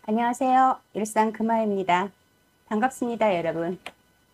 안녕하세요. 일상 금화입니다. 반갑습니다, 여러분.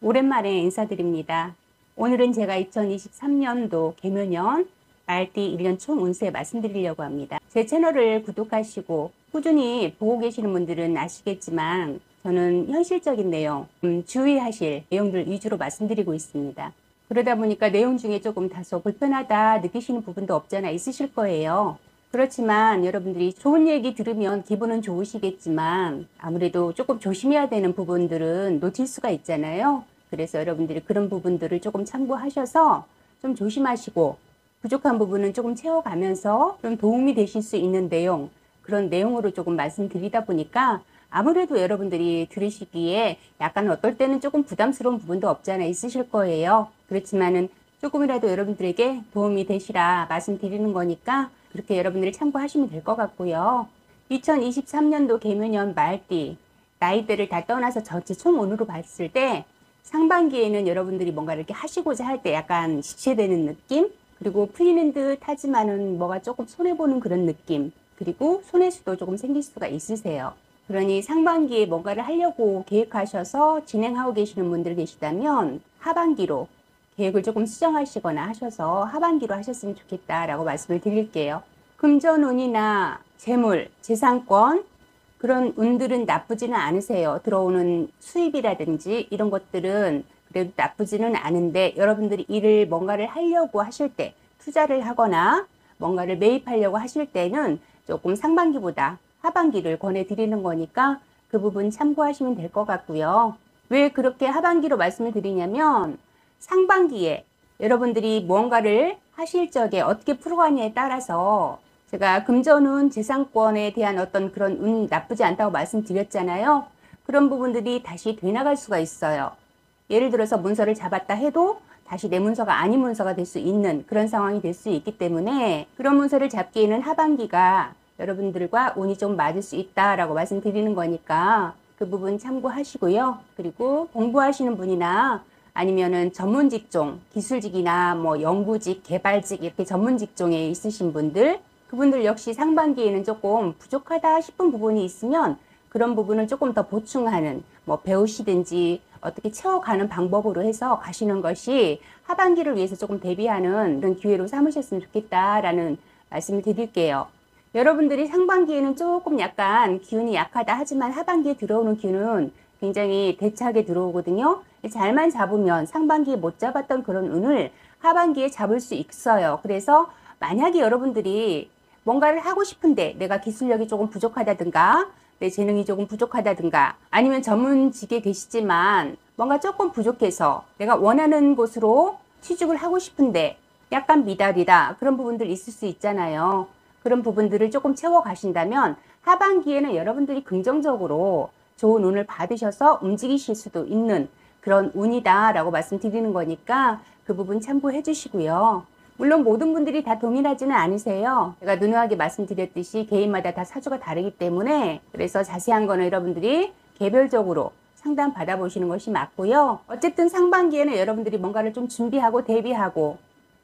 오랜만에 인사드립니다. 오늘은 제가 2023년도 개묘년 말띠 1년 총 운세 말씀드리려고 합니다. 제 채널을 구독하시고 꾸준히 보고 계시는 분들은 아시겠지만 저는 현실적인 내용, 주의하실 내용들 위주로 말씀드리고 있습니다. 그러다 보니까 내용 중에 조금 다소 불편하다 느끼시는 부분도 없잖아 있으실 거예요. 그렇지만 여러분들이 좋은 얘기 들으면 기분은 좋으시겠지만 아무래도 조금 조심해야 되는 부분들은 놓칠 수가 있잖아요. 그래서 여러분들이 그런 부분들을 조금 참고하셔서 좀 조심하시고 부족한 부분은 조금 채워가면서 좀 도움이 되실 수 있는 내용, 그런 내용으로 조금 말씀드리다 보니까 아무래도 여러분들이 들으시기에 약간 어떨 때는 조금 부담스러운 부분도 없지 않아 있으실 거예요. 그렇지만은 조금이라도 여러분들에게 도움이 되시라 말씀드리는 거니까 그렇게 여러분들이 참고하시면 될 것 같고요. 2023년도 개묘년 말띠 나이대를 다 떠나서 전체 총운으로 봤을 때 상반기에는 여러분들이 뭔가 이렇게 하시고자 할 때 약간 지체되는 느낌, 그리고 풀리는 듯 하지만은 뭐가 조금 손해보는 그런 느낌, 그리고 손해수도 조금 생길 수가 있으세요. 그러니 상반기에 뭔가를 하려고 계획하셔서 진행하고 계시는 분들 계시다면 하반기로 계획을 조금 수정하시거나 하셔서 하반기로 하셨으면 좋겠다라고 말씀을 드릴게요. 금전운이나 재물, 재산권 그런 운들은 나쁘지는 않으세요. 들어오는 수입이라든지 이런 것들은 그래도 나쁘지는 않은데 여러분들이 일을 뭔가를 하려고 하실 때 투자를 하거나 뭔가를 매입하려고 하실 때는 조금 상반기보다 하반기를 권해드리는 거니까 그 부분 참고하시면 될 것 같고요. 왜 그렇게 하반기로 말씀을 드리냐면 상반기에 여러분들이 무언가를 하실 적에 어떻게 풀어가냐에 따라서 제가 금전운 재산권에 대한 어떤 그런 운 나쁘지 않다고 말씀드렸잖아요. 그런 부분들이 다시 되나갈 수가 있어요. 예를 들어서 문서를 잡았다 해도 다시 내 문서가 아닌 문서가 될 수 있는 그런 상황이 될 수 있기 때문에 그런 문서를 잡기에는 하반기가 여러분들과 운이 좀 맞을 수 있다라고 말씀드리는 거니까 그 부분 참고하시고요. 그리고 공부하시는 분이나 아니면은 전문 직종, 기술직이나 뭐 연구직, 개발직 이렇게 전문 직종에 있으신 분들, 그분들 역시 상반기에는 조금 부족하다 싶은 부분이 있으면 그런 부분을 조금 더 보충하는, 뭐 배우시든지 어떻게 채워가는 방법으로 해서 가시는 것이 하반기를 위해서 조금 대비하는 그런 기회로 삼으셨으면 좋겠다라는 말씀을 드릴게요. 여러분들이 상반기에는 조금 약간 기운이 약하다 하지만 하반기에 들어오는 기운은 굉장히 대차게 들어오거든요. 잘만 잡으면 상반기에 못 잡았던 그런 운을 하반기에 잡을 수 있어요. 그래서 만약에 여러분들이 뭔가를 하고 싶은데 내가 기술력이 조금 부족하다든가 내 재능이 조금 부족하다든가 아니면 전문직에 계시지만 뭔가 조금 부족해서 내가 원하는 곳으로 취직을 하고 싶은데 약간 미달이다, 그런 부분들 있을 수 있잖아요. 그런 부분들을 조금 채워 가신다면 하반기에는 여러분들이 긍정적으로 좋은 운을 받으셔서 움직이실 수도 있는 그런 운이다 라고 말씀드리는 거니까 그 부분 참고해 주시고요. 물론 모든 분들이 다 동일하지는 않으세요. 제가 누누하게 말씀드렸듯이 개인마다 다 사주가 다르기 때문에 그래서 자세한 거는 여러분들이 개별적으로 상담 받아보시는 것이 맞고요. 어쨌든 상반기에는 여러분들이 뭔가를 좀 준비하고 대비하고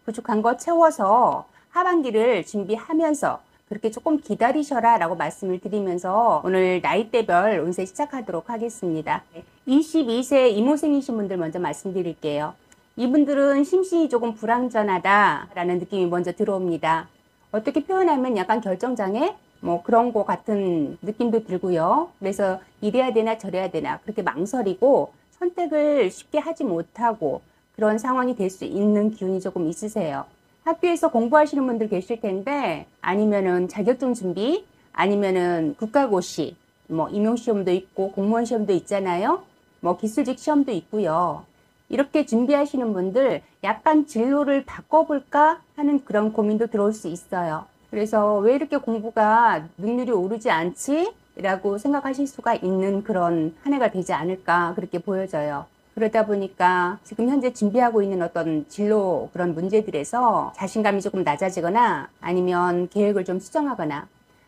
부족한 거 채워서 하반기를 준비하면서 그렇게 조금 기다리셔라 라고 말씀을 드리면서 오늘 나이대별 운세 시작하도록 하겠습니다. 22세 이모생이신 분들 먼저 말씀드릴게요. 이분들은 심신이 조금 불완전하다 라는 느낌이 먼저 들어옵니다. 어떻게 표현하면 약간 결정장애? 뭐 그런 거 같은 느낌도 들고요. 그래서 이래야 되나 저래야 되나 그렇게 망설이고 선택을 쉽게 하지 못하고 그런 상황이 될 수 있는 기운이 조금 있으세요. 학교에서 공부하시는 분들 계실 텐데 아니면은 자격증 준비, 아니면은 국가고시, 뭐 임용시험도 있고 공무원 시험도 있잖아요. 뭐 기술직 시험도 있고요. 이렇게 준비하시는 분들 약간 진로를 바꿔볼까 하는 그런 고민도 들어올 수 있어요. 그래서 왜 이렇게 공부가 능률이 오르지 않지? 라고 생각하실 수가 있는 그런 한 해가 되지 않을까 그렇게 보여져요. 그러다 보니까 지금 현재 준비하고 있는 어떤 진로 그런 문제들에서 자신감이 조금 낮아지거나 아니면 계획을 좀 수정하거나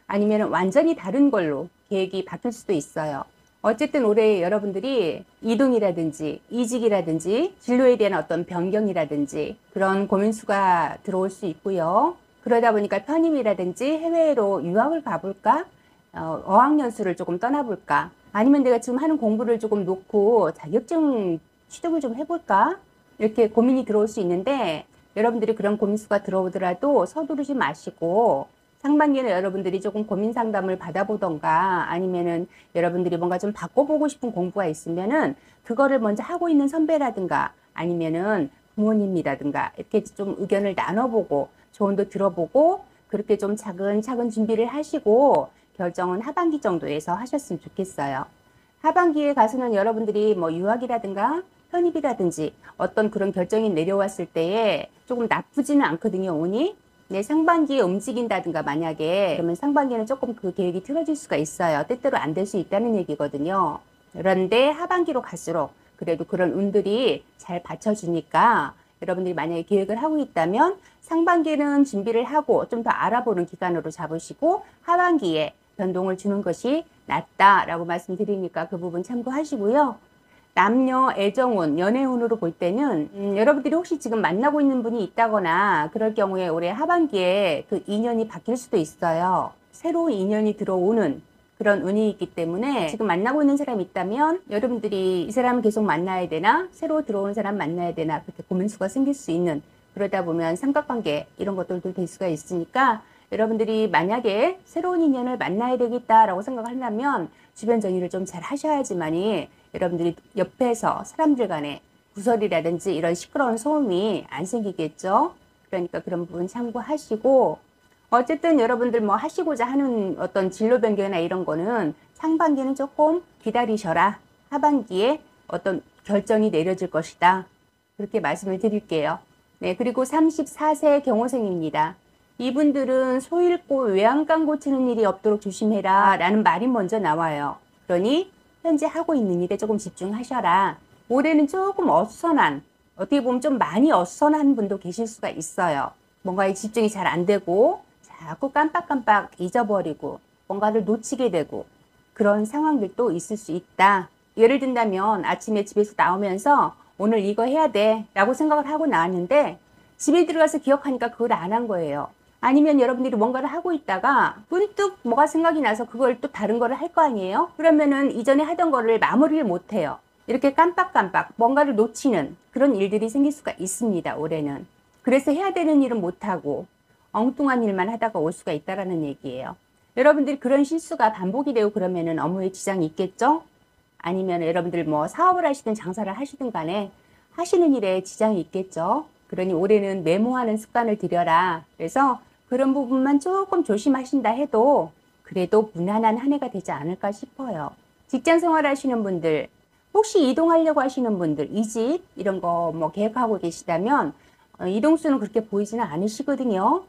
아니면 완전히 다른 걸로 계획이 바뀔 수도 있어요. 어쨌든 올해 여러분들이 이동이라든지 이직이라든지 진로에 대한 어떤 변경이라든지 그런 고민수가 들어올 수 있고요. 그러다 보니까 편입이라든지 해외로 유학을 가볼까? 어학연수를 조금 떠나볼까? 아니면 내가 지금 하는 공부를 조금 놓고 자격증 취득을 좀 해볼까? 이렇게 고민이 들어올 수 있는데 여러분들이 그런 고민수가 들어오더라도 서두르지 마시고 상반기에는 여러분들이 조금 고민 상담을 받아보던가 아니면은 여러분들이 뭔가 좀 바꿔보고 싶은 공부가 있으면은 그거를 먼저 하고 있는 선배라든가 아니면은 부모님이라든가 이렇게 좀 의견을 나눠보고 조언도 들어보고 그렇게 좀 차근차근 준비를 하시고 결정은 하반기 정도에서 하셨으면 좋겠어요. 하반기에 가서는 여러분들이 뭐 유학이라든가 편입이라든지 어떤 그런 결정이 내려왔을 때에 조금 나쁘지는 않거든요, 운이. 네, 상반기에 움직인다든가 만약에 그러면 상반기에는 조금 그 계획이 틀어질 수가 있어요. 때때로 안 될 수 있다는 얘기거든요. 그런데 하반기로 갈수록 그래도 그런 운들이 잘 받쳐주니까 여러분들이 만약에 계획을 하고 있다면 상반기에는 준비를 하고 좀 더 알아보는 기간으로 잡으시고 하반기에 변동을 주는 것이 낫다라고 말씀드리니까 그 부분 참고하시고요. 남녀 애정운, 연애운으로 볼 때는 여러분들이 혹시 지금 만나고 있는 분이 있다거나 그럴 경우에 올해 하반기에 그 인연이 바뀔 수도 있어요. 새로운 인연이 들어오는 그런 운이 있기 때문에 지금 만나고 있는 사람이 있다면 여러분들이 이 사람을 계속 만나야 되나 새로 들어오는 사람 만나야 되나 그렇게 고민수가 생길 수 있는 그러다 보면 삼각관계 이런 것들도 될 수가 있으니까 여러분들이 만약에 새로운 인연을 만나야 되겠다라고 생각한다면 주변 정리를 좀 잘 하셔야지만이 여러분들이 옆에서 사람들 간에 구설이라든지 이런 시끄러운 소음이 안 생기겠죠. 그러니까 그런 부분 참고하시고 어쨌든 여러분들 뭐 하시고자 하는 어떤 진로 변경이나 이런 거는 상반기는 조금 기다리셔라. 하반기에 어떤 결정이 내려질 것이다. 그렇게 말씀을 드릴게요. 네, 그리고 34세 경호생입니다. 이분들은 소 잃고 외양간 고치는 일이 없도록 조심해라 라는 말이 먼저 나와요. 그러니 현재 하고 있는 일에 조금 집중하셔라. 올해는 조금 어수선한, 어떻게 보면 좀 많이 어수선한 분도 계실 수가 있어요. 뭔가에 집중이 잘 안 되고 자꾸 깜빡깜빡 잊어버리고 뭔가를 놓치게 되고 그런 상황들도 있을 수 있다. 예를 든다면 아침에 집에서 나오면서 오늘 이거 해야 돼 라고 생각을 하고 나왔는데 집에 들어가서 기억하니까 그걸 안 한 거예요. 아니면 여러분들이 뭔가를 하고 있다가 문득 뭐가 생각이 나서 그걸 또 다른 거를 할 거 아니에요? 그러면은 이전에 하던 거를 마무리를 못 해요. 이렇게 깜빡깜빡 뭔가를 놓치는 그런 일들이 생길 수가 있습니다, 올해는. 그래서 해야 되는 일은 못하고 엉뚱한 일만 하다가 올 수가 있다라는 얘기예요. 여러분들이 그런 실수가 반복이 되고 그러면은 업무에 지장이 있겠죠? 아니면 여러분들 뭐 사업을 하시든 장사를 하시든 간에 하시는 일에 지장이 있겠죠? 그러니 올해는 메모하는 습관을 들여라. 그래서 그런 부분만 조금 조심하신다 해도 그래도 무난한 한 해가 되지 않을까 싶어요. 직장 생활 하시는 분들, 혹시 이동하려고 하시는 분들, 이직 이런 거 뭐 계획하고 계시다면 이동수는 그렇게 보이지는 않으시거든요.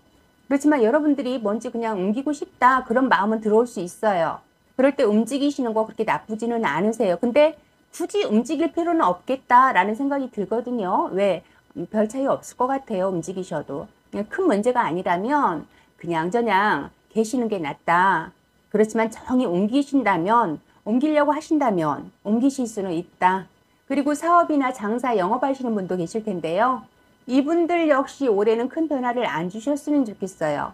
그렇지만 여러분들이 뭔지 그냥 옮기고 싶다 그런 마음은 들어올 수 있어요. 그럴 때 움직이시는 거 그렇게 나쁘지는 않으세요. 근데 굳이 움직일 필요는 없겠다라는 생각이 들거든요. 왜? 별 차이 없을 것 같아요. 움직이셔도. 그냥 큰 문제가 아니라면 그냥저냥 계시는 게 낫다. 그렇지만 정이 옮기신다면, 옮기려고 하신다면 옮기실 수는 있다. 그리고 사업이나 장사, 영업하시는 분도 계실 텐데요. 이분들 역시 올해는 큰 변화를 안 주셨으면 좋겠어요.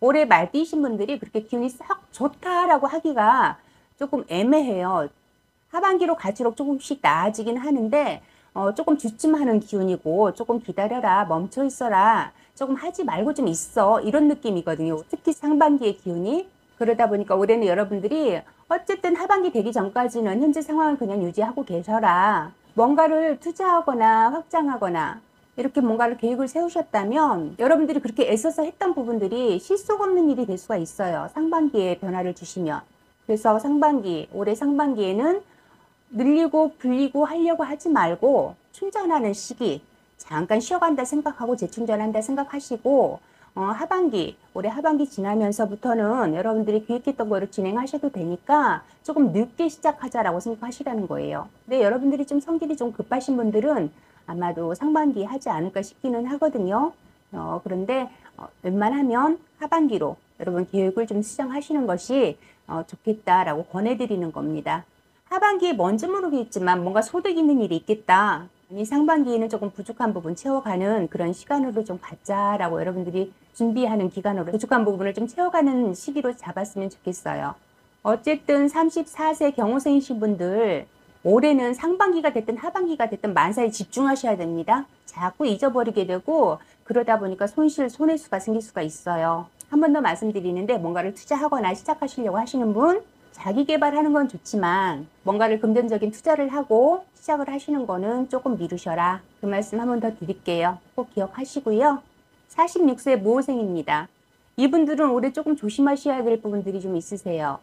올해 말띠이신 분들이 그렇게 기운이 썩 좋다라고 하기가 조금 애매해요. 하반기로 갈수록 조금씩 나아지긴 하는데 조금 주춤하는 기운이고 조금 기다려라, 멈춰 있어라, 조금 하지 말고 좀 있어 이런 느낌이거든요. 특히 상반기의 기운이. 그러다 보니까 올해는 여러분들이 어쨌든 하반기 되기 전까지는 현재 상황을 그냥 유지하고 계셔라. 뭔가를 투자하거나 확장하거나 이렇게 뭔가를 계획을 세우셨다면 여러분들이 그렇게 애써서 했던 부분들이 실속 없는 일이 될 수가 있어요. 상반기에 변화를 주시면. 그래서 상반기, 올해 상반기에는 늘리고 불리고 하려고 하지 말고 충전하는 시기, 잠깐 쉬어간다 생각하고 재충전한다 생각하시고 하반기, 올해 하반기 지나면서부터는 여러분들이 계획했던 거를 진행하셔도 되니까 조금 늦게 시작하자라고 생각하시라는 거예요. 근데 여러분들이 좀 성질이 좀 급하신 분들은 아마도 상반기에 하지 않을까 싶기는 하거든요. 그런데 웬만하면 하반기로 여러분 계획을 좀 수정하시는 것이 좋겠다라고 권해드리는 겁니다. 하반기에 뭔지 모르겠지만 뭔가 소득 있는 일이 있겠다. 아니 상반기에는 조금 부족한 부분 채워가는 그런 시간으로 좀 갖자라고 여러분들이 준비하는 기간으로 부족한 부분을 좀 채워가는 시기로 잡았으면 좋겠어요. 어쨌든 34세 경호생이신 분들 올해는 상반기가 됐든 하반기가 됐든 만사에 집중하셔야 됩니다. 자꾸 잊어버리게 되고 그러다 보니까 손해수가 생길 수가 있어요. 한 번 더 말씀드리는데 뭔가를 투자하거나 시작하시려고 하시는 분 자기 개발하는 건 좋지만 뭔가를 금전적인 투자를 하고 시작을 하시는 거는 조금 미루셔라. 그 말씀 한 번 더 드릴게요. 꼭 기억하시고요. 46세 모호생입니다. 이분들은 올해 조금 조심하셔야 될 부분들이 좀 있으세요.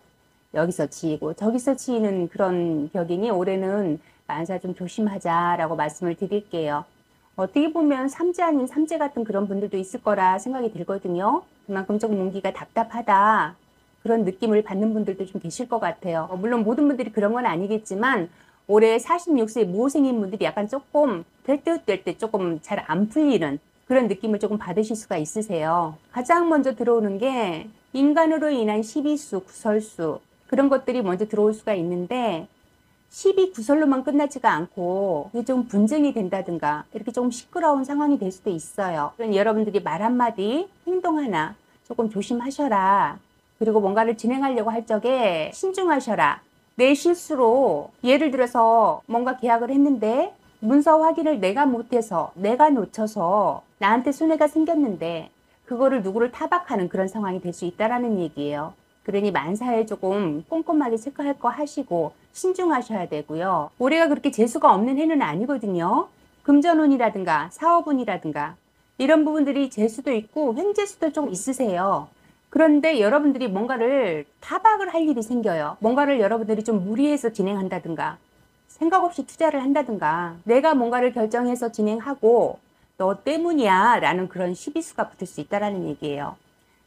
여기서 치이고 저기서 치이는 그런 격이니 올해는 만사 좀 조심하자라고 말씀을 드릴게요. 어떻게 보면 삼재 아닌 삼재 같은 그런 분들도 있을 거라 생각이 들거든요. 그만큼 조금 운기가 답답하다. 그런 느낌을 받는 분들도 좀 계실 것 같아요. 물론 모든 분들이 그런 건 아니겠지만 올해 46세 모생인 분들이 약간 조금 될 듯 될 때 조금 잘 안 풀리는 그런 느낌을 조금 받으실 수가 있으세요. 가장 먼저 들어오는 게 인간으로 인한 시비수, 구설수 그런 것들이 먼저 들어올 수가 있는데 시비 구설로만 끝나지가 않고 이게 좀 분쟁이 된다든가 이렇게 좀 시끄러운 상황이 될 수도 있어요. 그런 여러분들이 말 한마디, 행동 하나 조금 조심하셔라. 그리고 뭔가를 진행하려고 할 적에 신중하셔라. 내 실수로 예를 들어서 뭔가 계약을 했는데 문서 확인을 내가 못해서 내가 놓쳐서 나한테 손해가 생겼는데 그거를 누구를 타박하는 그런 상황이 될 수 있다라는 얘기예요. 그러니 만사에 조금 꼼꼼하게 체크할 거 하시고 신중하셔야 되고요. 올해가 그렇게 재수가 없는 해는 아니거든요. 금전운이라든가 사업운이라든가 이런 부분들이 재수도 있고 횡재수도 좀 있으세요. 그런데 여러분들이 뭔가를 타박을 할 일이 생겨요. 뭔가를 여러분들이 좀 무리해서 진행한다든가 생각 없이 투자를 한다든가 내가 뭔가를 결정해서 진행하고 너 때문이야 라는 그런 시비수가 붙을 수 있다는 얘기예요.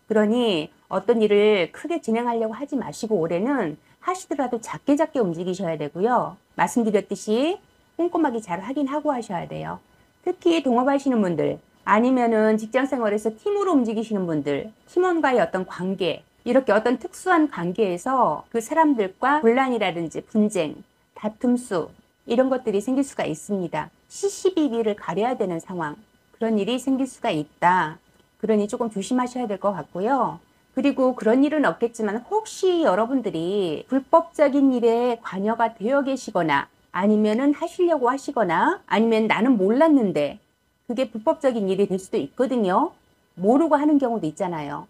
그러니 어떤 일을 크게 진행하려고 하지 마시고 올해는 하시더라도 작게 움직이셔야 되고요. 말씀드렸듯이 꼼꼼하게 잘 확인하고 하셔야 돼요. 특히 동업하시는 분들 아니면은 직장 생활에서 팀으로 움직이시는 분들 팀원과의 어떤 관계 이렇게 어떤 특수한 관계에서 그 사람들과 분란이라든지 분쟁, 다툼수 이런 것들이 생길 수가 있습니다. 시시비비를 가려야 되는 상황 그런 일이 생길 수가 있다. 그러니 조금 조심하셔야 될 것 같고요. 그리고 그런 일은 없겠지만 혹시 여러분들이 불법적인 일에 관여가 되어 계시거나 아니면은 하시려고 하시거나 아니면 나는 몰랐는데 그게 불법적인 일이 될 수도 있거든요. 모르고 하는 경우도 있잖아요.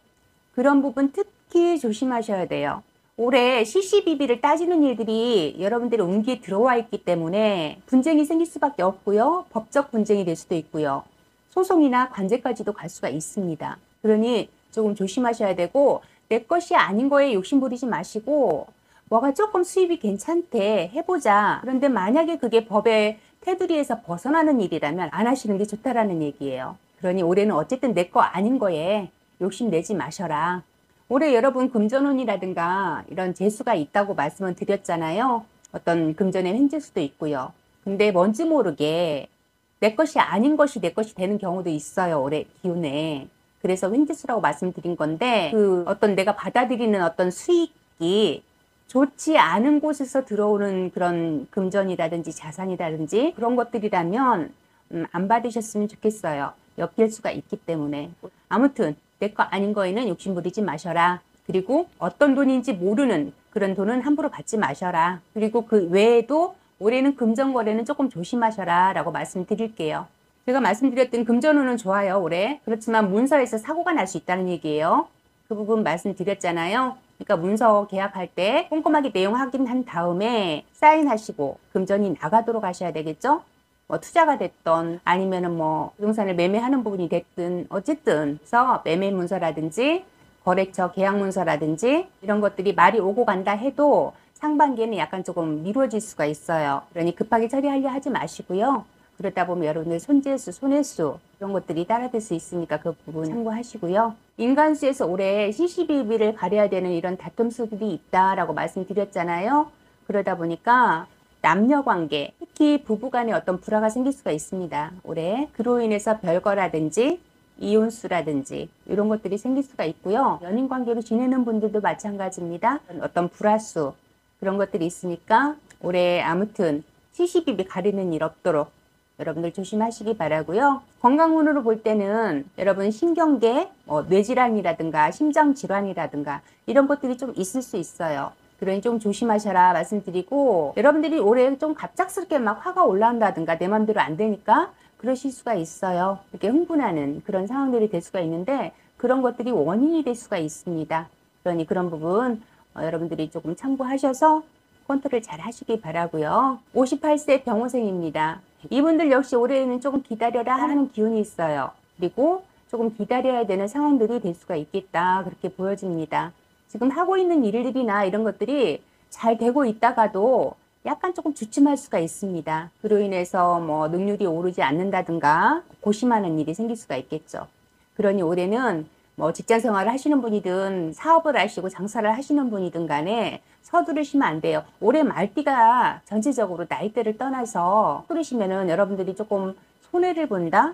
그런 부분 특히 조심하셔야 돼요. 올해 시시비비를 따지는 일들이 여러분들의 운기에 들어와 있기 때문에 분쟁이 생길 수밖에 없고요. 법적 분쟁이 될 수도 있고요. 소송이나 관제까지도 갈 수가 있습니다. 그러니 조금 조심하셔야 되고 내 것이 아닌 거에 욕심 부리지 마시고 뭐가 조금 수입이 괜찮대 해보자. 그런데 만약에 그게 법의 테두리에서 벗어나는 일이라면 안 하시는 게 좋다라는 얘기예요. 그러니 올해는 어쨌든 내 거 아닌 거에 욕심 내지 마셔라. 올해 여러분 금전운이라든가 이런 재수가 있다고 말씀을 드렸잖아요. 어떤 금전의 횡재수도 있고요. 근데 뭔지 모르게 내 것이 아닌 것이 내 것이 되는 경우도 있어요. 올해 기운에. 그래서 횡재수라고 말씀드린 건데 그 어떤 내가 받아들이는 어떤 수익이 좋지 않은 곳에서 들어오는 그런 금전이라든지 자산이라든지 그런 것들이라면 안 받으셨으면 좋겠어요. 엮일 수가 있기 때문에. 아무튼 내 거 아닌 거에는 욕심 부리지 마셔라. 그리고 어떤 돈인지 모르는 그런 돈은 함부로 받지 마셔라. 그리고 그 외에도 올해는 금전거래는 조금 조심하셔라 라고 말씀드릴게요. 제가 말씀드렸던 금전운은 좋아요 올해. 그렇지만 문서에서 사고가 날 수 있다는 얘기예요. 그 부분 말씀드렸잖아요. 그러니까 문서 계약할 때 꼼꼼하게 내용 확인한 다음에 사인하시고 금전이 나가도록 하셔야 되겠죠. 뭐 투자가 됐던 아니면은 뭐 부동산을 매매하는 부분이 됐든 어쨌든 그래서 매매 문서라든지 거래처 계약 문서라든지 이런 것들이 말이 오고 간다 해도 상반기에는 약간 조금 미뤄질 수가 있어요. 그러니 급하게 처리하려 하지 마시고요. 그러다 보면 여러분들 손재수, 손해수 이런 것들이 따라들 수 있으니까 그 부분 참고하시고요. 인간수에서 올해 시시비비를 가려야 되는 이런 다툼수들이 있다라고 말씀드렸잖아요. 그러다 보니까 남녀관계, 특히 부부간에 어떤 불화가 생길 수가 있습니다. 올해 그로 인해서 별거라든지 이혼수라든지 이런 것들이 생길 수가 있고요. 연인관계로 지내는 분들도 마찬가지입니다. 어떤 불화수 그런 것들이 있으니까 올해 아무튼 시시비비 가리는 일 없도록 여러분들 조심하시기 바라고요. 건강운으로 볼 때는 여러분 신경계, 뇌질환이라든가 심장질환이라든가 이런 것들이 좀 있을 수 있어요. 그러니 좀 조심하셔라 말씀드리고, 여러분들이 올해 좀 갑작스럽게 막 화가 올라온다든가 내 맘대로 안 되니까 그러실 수가 있어요. 이렇게 흥분하는 그런 상황들이 될 수가 있는데, 그런 것들이 원인이 될 수가 있습니다. 그러니 그런 부분 여러분들이 조금 참고하셔서 컨트롤 잘 하시기 바라고요. 58세 병호생입니다. 이분들 역시 올해는 조금 기다려라 하는 기운이 있어요. 그리고 조금 기다려야 되는 상황들이 될 수가 있겠다, 그렇게 보여집니다. 지금 하고 있는 일들이나 이런 것들이 잘 되고 있다가도 약간 조금 주춤할 수가 있습니다. 그로 인해서 뭐 능률이 오르지 않는다든가 고심하는 일이 생길 수가 있겠죠. 그러니 올해는 뭐 직장 생활을 하시는 분이든 사업을 하시고 장사를 하시는 분이든 간에 서두르시면 안 돼요. 올해 말띠가 전체적으로 나이대를 떠나서 서두르시면은 여러분들이 조금 손해를 본다,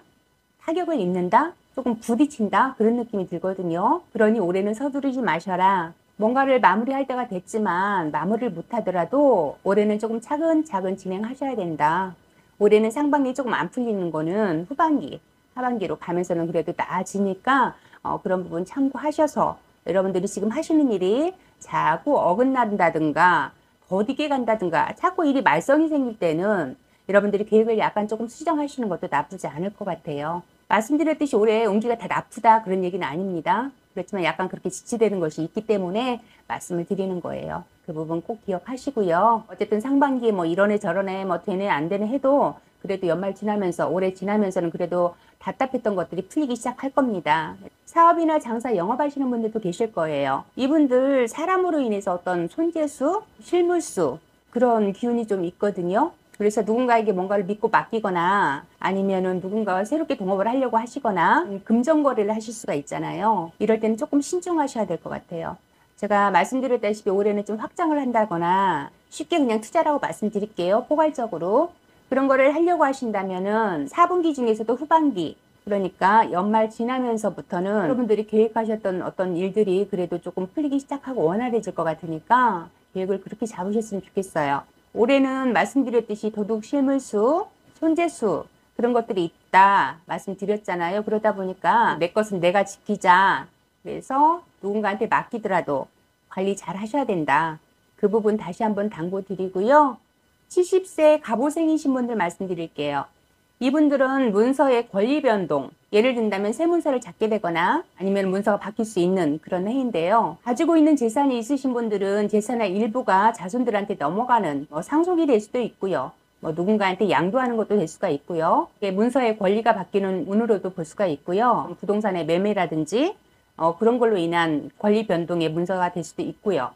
타격을 입는다, 조금 부딪힌다, 그런 느낌이 들거든요. 그러니 올해는 서두르지 마셔라. 뭔가를 마무리할 때가 됐지만 마무리를 못하더라도 올해는 조금 차근차근 진행하셔야 된다. 올해는 상반기 조금 안 풀리는 거는 후반기, 하반기로 가면서는 그래도 나아지니까 그런 부분 참고하셔서 여러분들이 지금 하시는 일이 자꾸 어긋난다든가 더디게 간다든가 자꾸 일이 말썽이 생길 때는 여러분들이 계획을 약간 조금 수정하시는 것도 나쁘지 않을 것 같아요. 말씀드렸듯이 올해 운기가 다 나쁘다 그런 얘기는 아닙니다. 그렇지만 약간 그렇게 지치되는 것이 있기 때문에 말씀을 드리는 거예요. 그 부분 꼭 기억하시고요. 어쨌든 상반기에 뭐 이러네 저러네 뭐 되네 안 되네 해도 그래도 연말 지나면서 올해 지나면서는 그래도 답답했던 것들이 풀리기 시작할 겁니다. 사업이나 장사 영업하시는 분들도 계실 거예요. 이분들 사람으로 인해서 어떤 손재수, 실물수 그런 기운이 좀 있거든요. 그래서 누군가에게 뭔가를 믿고 맡기거나 아니면은 누군가와 새롭게 동업을 하려고 하시거나 금전거래를 하실 수가 있잖아요. 이럴 때는 조금 신중하셔야 될 것 같아요. 제가 말씀드렸다시피 올해는 좀 확장을 한다거나 쉽게 그냥 투자라고 말씀드릴게요. 포괄적으로. 그런 거를 하려고 하신다면은 4분기 중에서도 후반기, 그러니까 연말 지나면서부터는 여러분들이 계획하셨던 어떤 일들이 그래도 조금 풀리기 시작하고 원활해질 것 같으니까 계획을 그렇게 잡으셨으면 좋겠어요. 올해는 말씀드렸듯이 도둑, 실물수, 손재수 그런 것들이 있다 말씀드렸잖아요. 그러다 보니까 내 것은 내가 지키자. 그래서 누군가한테 맡기더라도 관리 잘 하셔야 된다. 그 부분 다시 한번 당부드리고요. 70세 갑오생이신 분들 말씀드릴게요. 이분들은 문서의 권리 변동, 예를 든다면 새 문서를 잡게 되거나 아니면 문서가 바뀔 수 있는 그런 해인데요. 가지고 있는 재산이 있으신 분들은 재산의 일부가 자손들한테 넘어가는 상속이 될 수도 있고요. 누군가한테 양도하는 것도 될 수가 있고요. 문서의 권리가 바뀌는 운으로도 볼 수가 있고요. 부동산의 매매라든지 그런 걸로 인한 권리 변동의 문서가 될 수도 있고요.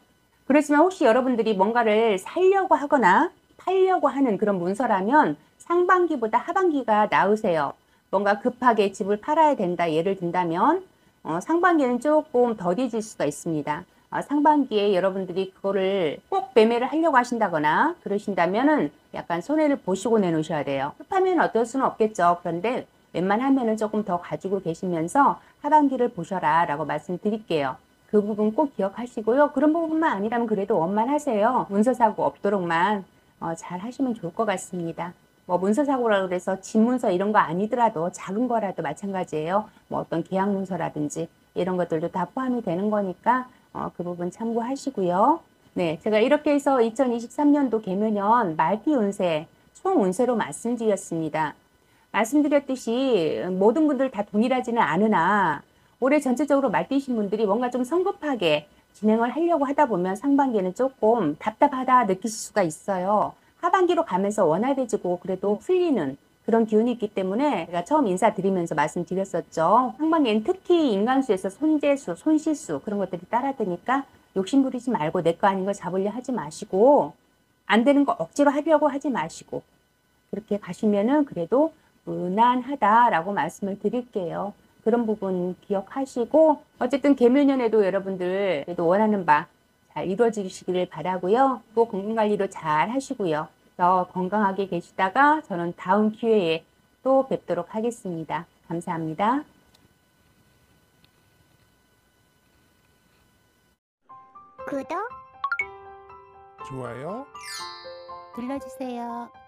그렇지만 혹시 여러분들이 뭔가를 살려고 하거나 팔려고 하는 그런 문서라면 상반기보다 하반기가 나으세요. 뭔가 급하게 집을 팔아야 된다 예를 든다면 상반기에는 조금 더뎌질 수가 있습니다. 상반기에 여러분들이 그거를 꼭 매매를 하려고 하신다거나 그러신다면은 약간 손해를 보시고 내놓으셔야 돼요. 급하면 어쩔 수는 없겠죠. 그런데 웬만하면은 조금 더 가지고 계시면서 하반기를 보셔라 라고 말씀드릴게요. 그 부분 꼭 기억하시고요. 그런 부분만 아니라면 그래도 원만하세요. 문서사고 없도록만 잘 하시면 좋을 것 같습니다. 문서사고라고 해서 집문서 이런 거 아니더라도 작은 거라도 마찬가지예요. 어떤 계약문서라든지 이런 것들도 다 포함이 되는 거니까 그 부분 참고하시고요. 네, 제가 이렇게 해서 2023년도 개묘년 말띠 운세, 총 운세로 말씀드렸습니다. 말씀드렸듯이 모든 분들 다 동일하지는 않으나 올해 전체적으로 말띠신 분들이 뭔가 좀 성급하게 진행을 하려고 하다 보면 상반기에는 조금 답답하다 느끼실 수가 있어요. 하반기로 가면서 원활해지고 그래도 풀리는 그런 기운이 있기 때문에 제가 처음 인사드리면서 말씀드렸었죠. 상반기에는 특히 인간수에서 손재수, 손실수 그런 것들이 따라드니까 욕심부리지 말고 내 거 아닌 걸 잡으려 하지 마시고 안 되는 거 억지로 하려고 하지 마시고 그렇게 가시면은 그래도 무난하다라고 말씀을 드릴게요. 그런 부분 기억하시고 어쨌든 개묘년에도 여러분들 그래도 원하는 바 잘 이루어지시기를 바라고요. 또 건강관리도 잘 하시고요. 더 건강하게 계시다가 저는 다음 기회에 또 뵙도록 하겠습니다. 감사합니다. 구독, 좋아요 눌러주세요.